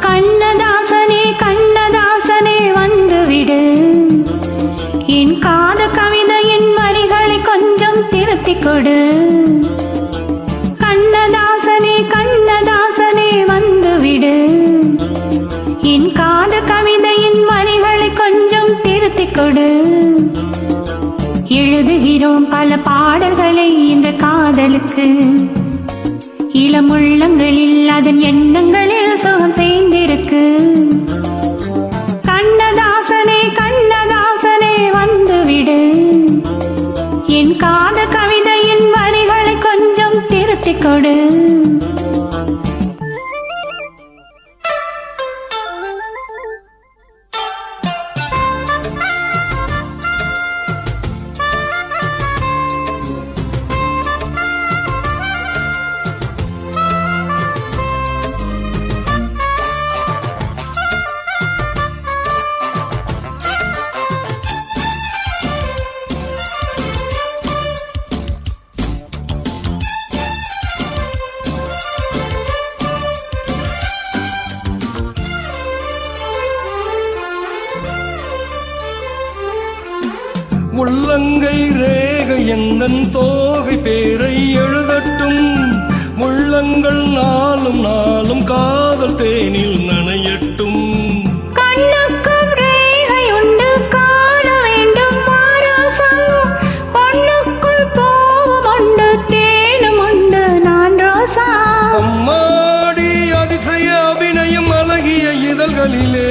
கண்ணதாசனே கண்ணதாசனே வந்துவிடு, என் காத கவிதையின் வரிகளை கொஞ்சம் திருத்திக் கொடு. கண்ணதாசனே கண்ணதாசனே வந்துவிடு, என் காத கவிதையின் வரிகளை கொஞ்சம் திருத்திக் கொடு. எழுதுகிறோம் பல பாடல்களை இந்த காதலுக்கு, இளமுள்ளங்களில் அதன் எண்ணங்களில் சுகம் சேர்ந்திருக்கு. கண்ணதாசனே கண்ணதாசனே வந்துவிடு, என் காத கவிதையின் வரிகளை கொஞ்சம் திருத்திக் கொடு. உள்ளங்கை ரேகை எந்தன் தோகை பேரை எழுதட்டும், முள்ளங்கள் நாளும் நாளும் காதல் தேனில் நனையட்டும். கண்ணுக்கும் ரேகை உண்டு காண வேண்டும் மாராசம், பொண்ணுக்குள் பூவும் உண்டு தேனும் உண்டு நான் ரோசா. அம்மாடி அதிசய அபிநயம் அழகிய இதழ்களிலே,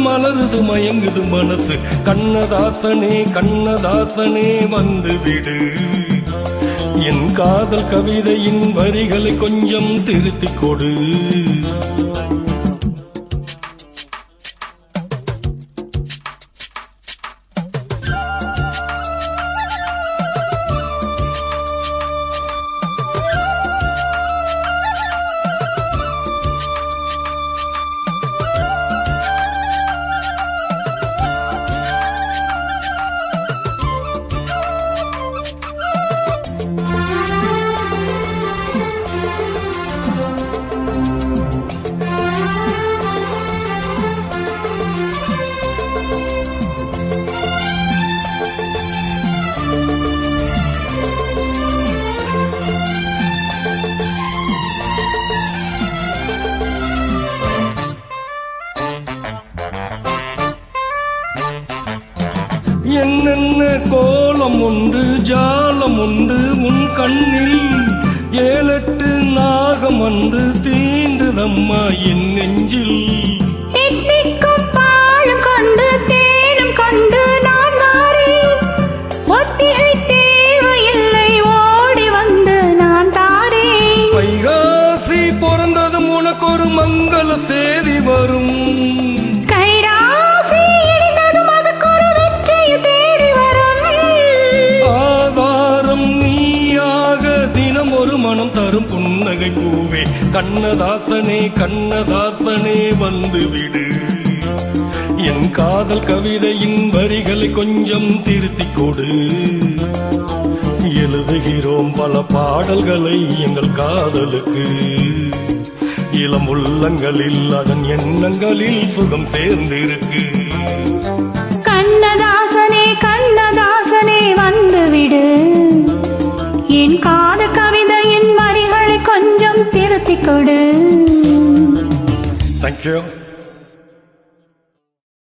மலருது மயங்குது மனசு. கண்ணதாசனே கண்ணதாசனே வந்துவிடு, என் காதல் கவிதையின் வரிகளை கொஞ்சம் திருத்திக் கொடு. என்னென்ன கோலம் உண்டு ஜாலம் உண்டு உன் கண்ணில், 7-8 நாகம் வந்து தீண்டுதம்மா என் நெஞ்சில். தித்திக்கும் பாலும் கொண்டு தேனும் கொண்டு நான் மாறேன், ஒத்திகை தேவையில்லை ஓடி வந்து நான் தாரேன். வைகாசி பிறந்ததும் உனக்கு ஒரு மங்கள சேதி வரும், மனம் தரும் புன்னகை பூவே. கண்ணதாசனே கண்ணதாசனே வந்துவிடு, என் காதல் கவிதையின் வரிகளை கொஞ்சம் திருத்திக் கொடு. எழுதுகிறோம் பல பாடல்களை எங்கள் காதலுக்கு, இளம் உள்ளங்களில் அதன் எண்ணங்களில் சுகம் சேர்ந்திருக்கு. கண்ணதாசனே கண்ணதாசனே வந்துவிடு, என் காத கவிதையின் வரிகளை கொஞ்சம் திருத்திக் கொடு. Thank you.